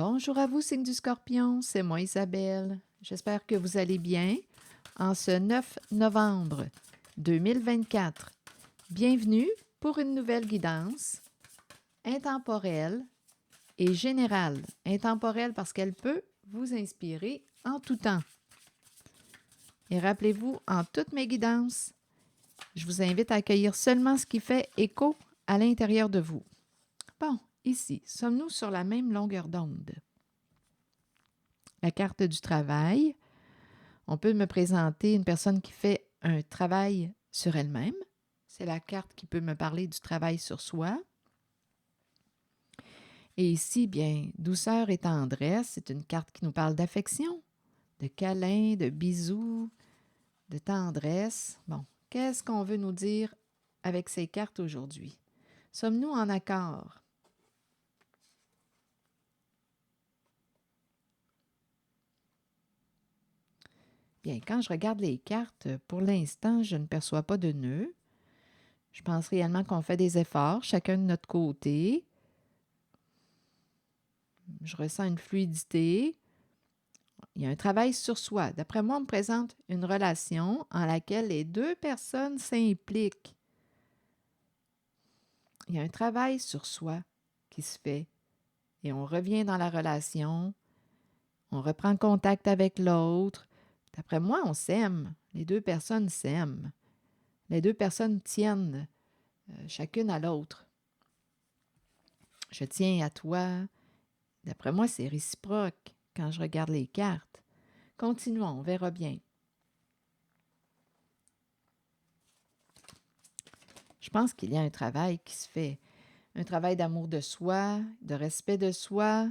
Bonjour à vous, signe du Scorpion, c'est moi Isabelle. J'espère que vous allez bien en ce 9 novembre 2024. Bienvenue pour une nouvelle guidance intemporelle et générale. Intemporelle parce qu'elle peut vous inspirer en tout temps. Et rappelez-vous, en toutes mes guidances, je vous invite à accueillir seulement ce qui fait écho à l'intérieur de vous. Bon, ici, sommes-nous sur la même longueur d'onde? La carte du travail. On peut me présenter une personne qui fait un travail sur elle-même. C'est la carte qui peut me parler du travail sur soi. Et ici, bien, douceur et tendresse, c'est une carte qui nous parle d'affection, de câlin, de bisous, de tendresse. Bon, qu'est-ce qu'on veut nous dire avec ces cartes aujourd'hui? Sommes-nous en accord? Bien, quand je regarde les cartes, pour l'instant, je ne perçois pas de nœud. Je pense réellement qu'on fait des efforts, chacun de notre côté. Je ressens une fluidité. Il y a un travail sur soi. D'après moi, on me présente une relation en laquelle les deux personnes s'impliquent. Il y a un travail sur soi qui se fait. Et on revient dans la relation. On reprend contact avec l'autre. D'après moi, on s'aime. Les deux personnes s'aiment. Les deux personnes tiennent chacune à l'autre. Je tiens à toi. D'après moi, c'est réciproque quand je regarde les cartes. Continuons, on verra bien. Je pense qu'il y a un travail qui se fait. Un travail d'amour de soi, de respect de soi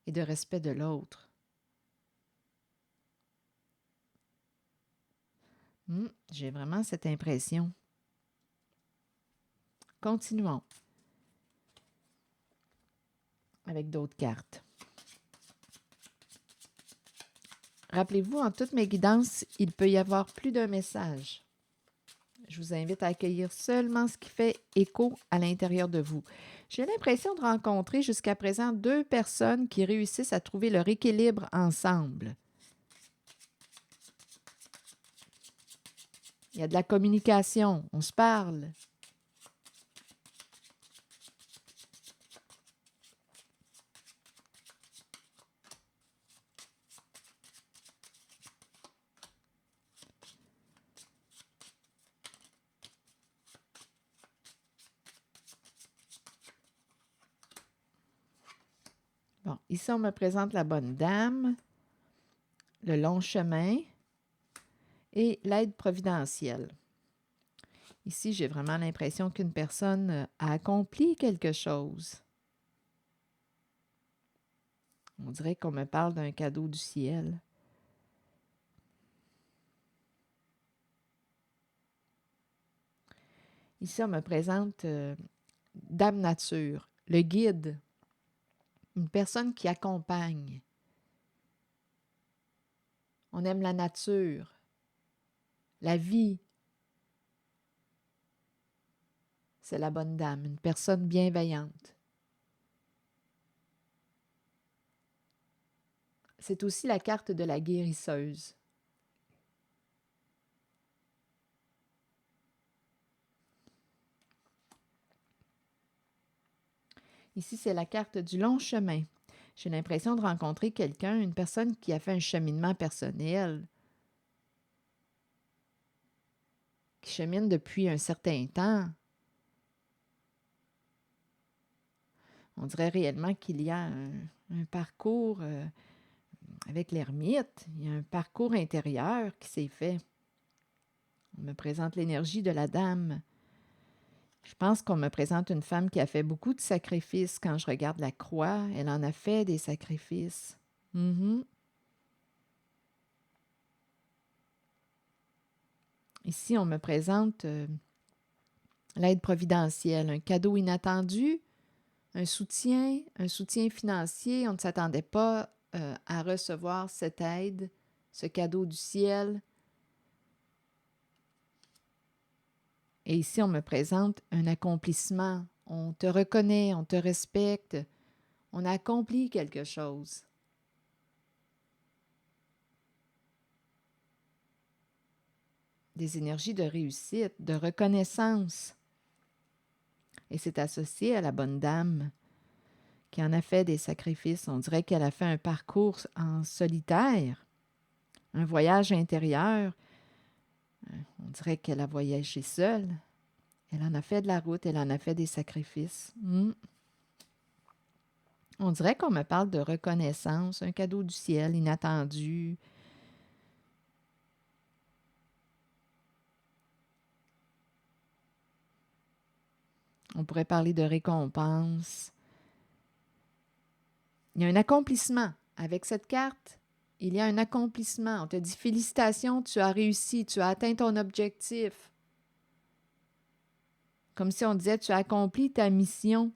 et de respect de l'autre. J'ai vraiment cette impression. Continuons avec d'autres cartes. Rappelez-vous, en toutes mes guidances, il peut y avoir plus d'un message. Je vous invite à accueillir seulement ce qui fait écho à l'intérieur de vous. J'ai l'impression de rencontrer jusqu'à présent deux personnes qui réussissent à trouver leur équilibre ensemble. Il y a de la communication, on se parle. Bon, ici, on me présente la bonne dame, le long chemin et l'aide providentielle. Ici, j'ai vraiment l'impression qu'une personne a accompli quelque chose. On dirait qu'on me parle d'un cadeau du ciel. Ici, on me présente Dame Nature, le guide, une personne qui accompagne. On aime la nature, la vie. C'est la bonne dame, une personne bienveillante. C'est aussi la carte de la guérisseuse. Ici, c'est la carte du long chemin. J'ai l'impression de rencontrer quelqu'un, une personne qui a fait un cheminement personnel, qui chemine depuis un certain temps. On dirait réellement qu'il y a un parcours avec l'ermite. Il y a un parcours intérieur qui s'est fait. On me présente l'énergie de la dame. Je pense qu'on me présente une femme qui a fait beaucoup de sacrifices. Quand je regarde la croix, elle en a fait des sacrifices. Ici, on me présente l'aide providentielle, un cadeau inattendu, un soutien financier. On ne s'attendait pas à recevoir cette aide, ce cadeau du ciel. Et ici, on me présente un accomplissement. On te reconnaît, on te respecte, On a accompli quelque chose. Des énergies de réussite, de reconnaissance. Et c'est associé à la bonne dame qui en a fait des sacrifices. On dirait qu'elle a fait un parcours en solitaire, un voyage intérieur. On dirait qu'elle a voyagé seule. Elle en a fait de la route, elle en a fait des sacrifices. On dirait qu'on me parle de reconnaissance, un cadeau du ciel inattendu. On pourrait parler de récompense. Il y a un accomplissement. Avec cette carte, il y a un accomplissement. On te dit félicitations, tu as réussi, tu as atteint ton objectif. Comme si on disait tu as accompli ta mission.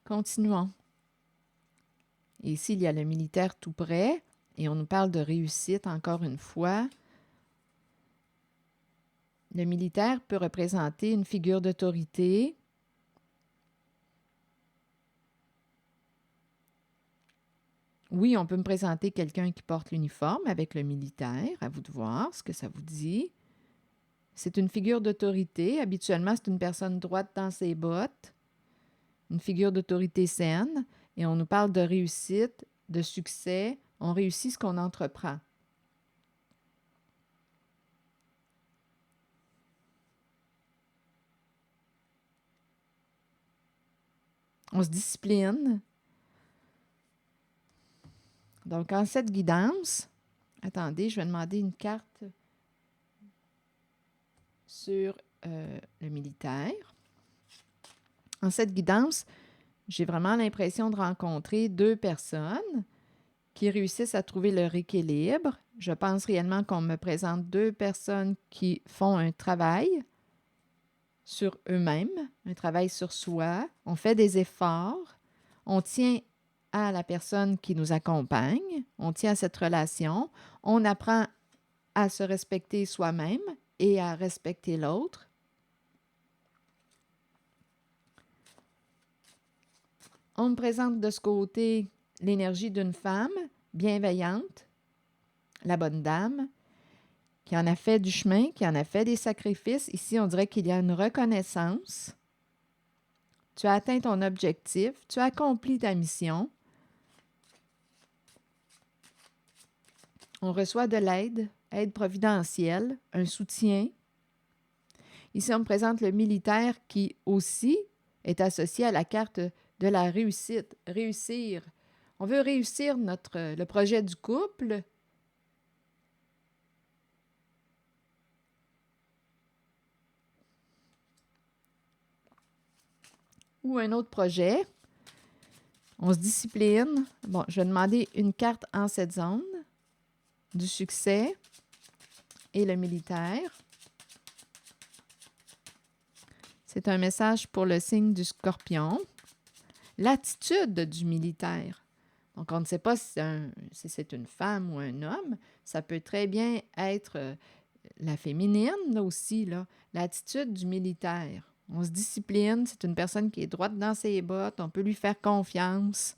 Continuons. Et ici, il y a le militaire tout près et on nous parle de réussite encore une fois. Le militaire peut représenter une figure d'autorité. Oui, on peut me présenter quelqu'un qui porte l'uniforme avec le militaire. À vous de voir ce que ça vous dit. C'est une figure d'autorité. Habituellement, c'est une personne droite dans ses bottes. Une figure d'autorité saine. Et on nous parle de réussite, de succès. On réussit ce qu'on entreprend. On se discipline. Donc, en cette guidance, attendez, je vais demander une carte sur le militaire. En cette guidance, j'ai vraiment l'impression de rencontrer deux personnes qui réussissent à trouver leur équilibre. Je pense réellement qu'on me présente deux personnes qui font un travail sur eux-mêmes, un travail sur soi. On fait des efforts. On tient à la personne qui nous accompagne. On tient à cette relation. On apprend à se respecter soi-même et à respecter l'autre. On me présente de ce côté l'énergie d'une femme bienveillante, la bonne dame, qui en a fait du chemin, qui en a fait des sacrifices. Ici, on dirait qu'il y a une reconnaissance. Tu as atteint ton objectif, tu as accompli ta mission. On reçoit de l'aide, aide providentielle, un soutien. Ici, on me présente le militaire qui aussi est associé à la carte de la réussite, réussir. On veut réussir le projet du couple. Ou un autre projet. On se discipline. Bon, je vais demander une carte en cette zone du succès et le militaire. C'est un message pour le signe du Scorpion. L'attitude du militaire. Donc, on ne sait pas si c'est une femme ou un homme. Ça peut très bien être la féminine là aussi, là. L'attitude du militaire. On se discipline, c'est une personne qui est droite dans ses bottes, on peut lui faire confiance.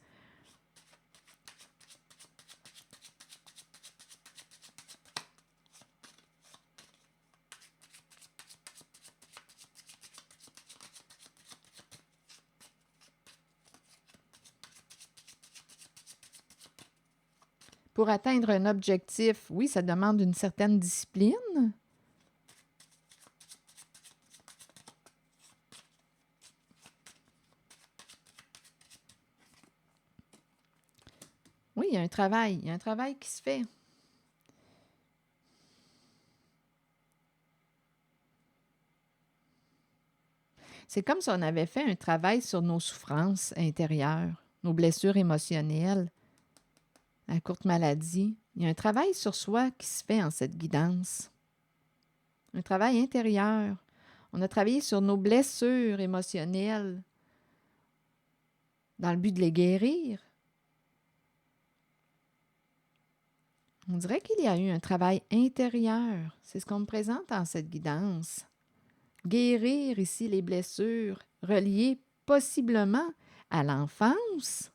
Pour atteindre un objectif, oui, ça demande une certaine discipline. Oui, il y a un travail qui se fait. C'est comme si on avait fait un travail sur nos souffrances intérieures, nos blessures émotionnelles, la courte maladie. Il y a un travail sur soi qui se fait en cette guidance. Un travail intérieur. On a travaillé sur nos blessures émotionnelles dans le but de les guérir. On dirait qu'il y a eu un travail intérieur. C'est ce qu'on me présente dans cette guidance. Guérir ici les blessures reliées possiblement à l'enfance.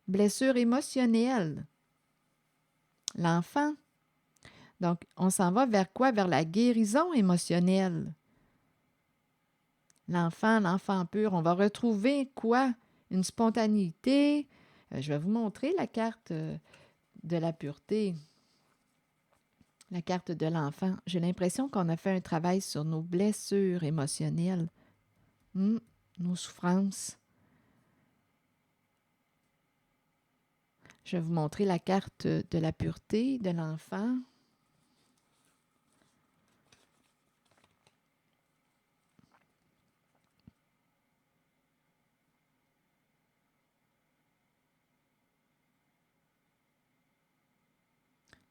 Blessure émotionnelle. L'enfant. Donc, on s'en va vers quoi? Vers la guérison émotionnelle. L'enfant pur, on va retrouver quoi? Une spontanéité. Je vais vous montrer la carte de la pureté. La carte de l'enfant. J'ai l'impression qu'on a fait un travail sur nos blessures émotionnelles, nos souffrances. Je vais vous montrer la carte de la pureté de l'enfant.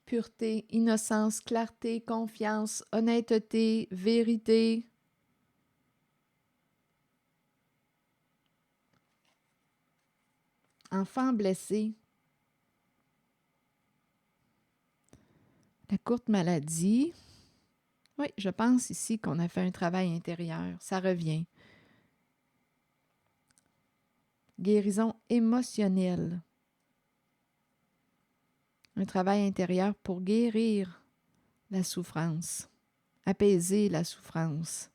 Pureté, innocence, clarté, confiance, honnêteté, vérité. Enfant blessé. La courte maladie. Oui, je pense ici qu'on a fait un travail intérieur. Ça revient. Guérison émotionnelle. Un travail intérieur pour guérir la souffrance, apaiser la souffrance.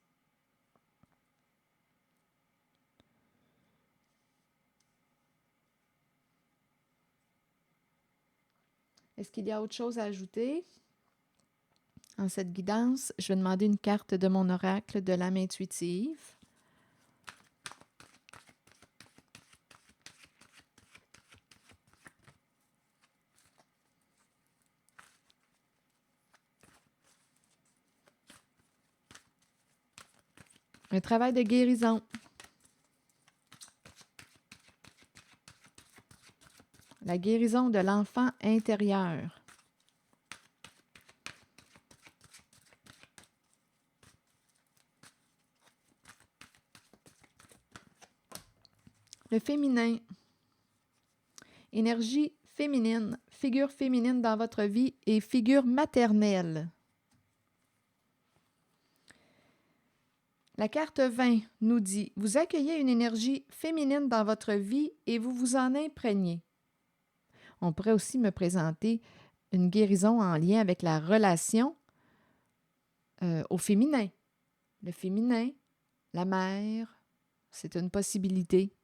Est-ce qu'il y a autre chose à ajouter en cette guidance? Je vais demander une carte de mon oracle de l'âme intuitive. Un travail de guérison. La guérison de l'enfant intérieur. Le féminin. Énergie féminine, figure féminine dans votre vie et figure maternelle. La carte 20 nous dit « Vous accueillez une énergie féminine dans votre vie et vous vous en imprégnez. » On pourrait aussi me présenter une guérison en lien avec la relation au féminin. Le féminin, la mère, c'est une possibilité.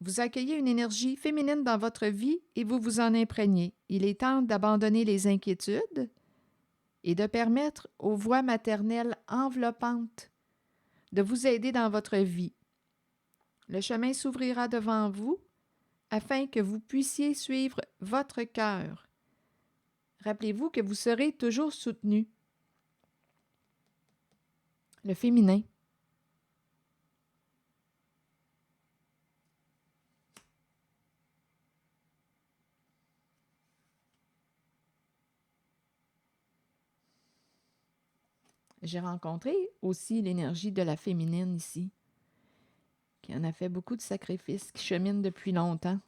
Vous accueillez une énergie féminine dans votre vie et vous vous en imprégnez. Il est temps d'abandonner les inquiétudes et de permettre aux voix maternelles enveloppantes de vous aider dans votre vie. Le chemin s'ouvrira devant vous afin que vous puissiez suivre votre cœur. Rappelez-vous que vous serez toujours soutenu. Le féminin. J'ai rencontré aussi l'énergie de la féminine ici, qui en a fait beaucoup de sacrifices, qui chemine depuis longtemps.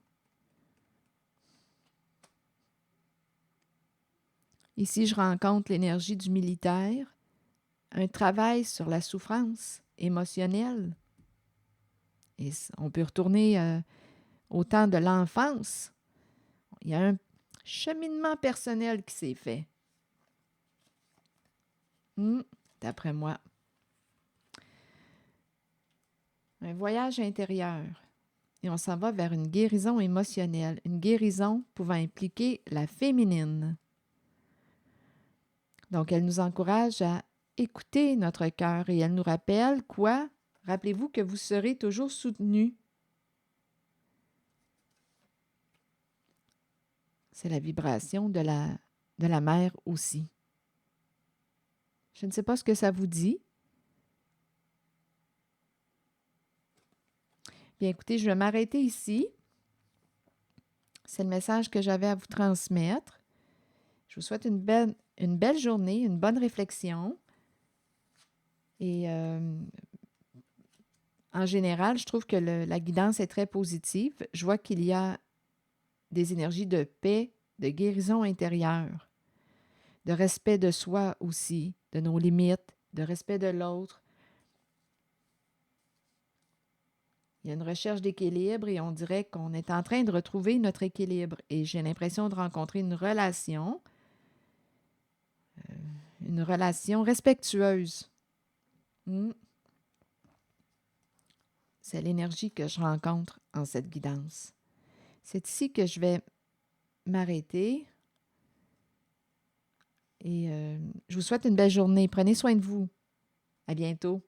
Ici, je rencontre l'énergie du militaire, un travail sur la souffrance émotionnelle. Et on peut retourner au temps de l'enfance. Il y a un cheminement personnel qui s'est fait. D'après moi. Un voyage intérieur. Et on s'en va vers une guérison émotionnelle, une guérison pouvant impliquer la féminine. Donc, elle nous encourage à écouter notre cœur et elle nous rappelle quoi? Rappelez-vous que vous serez toujours soutenu. C'est la vibration de la mère aussi. Je ne sais pas ce que ça vous dit. Bien, écoutez, je vais m'arrêter ici. C'est le message que j'avais à vous transmettre. Je vous souhaite une belle journée, une bonne réflexion. Et en général, je trouve que la guidance est très positive. Je vois qu'il y a des énergies de paix, de guérison intérieure, de respect de soi aussi, de nos limites, de respect de l'autre. Il y a une recherche d'équilibre et on dirait qu'on est en train de retrouver notre équilibre. Et j'ai l'impression de rencontrer une relation respectueuse. Mm. C'est l'énergie que je rencontre en cette guidance. C'est ici que je vais m'arrêter et je vous souhaite une belle journée. Prenez soin de vous. À bientôt.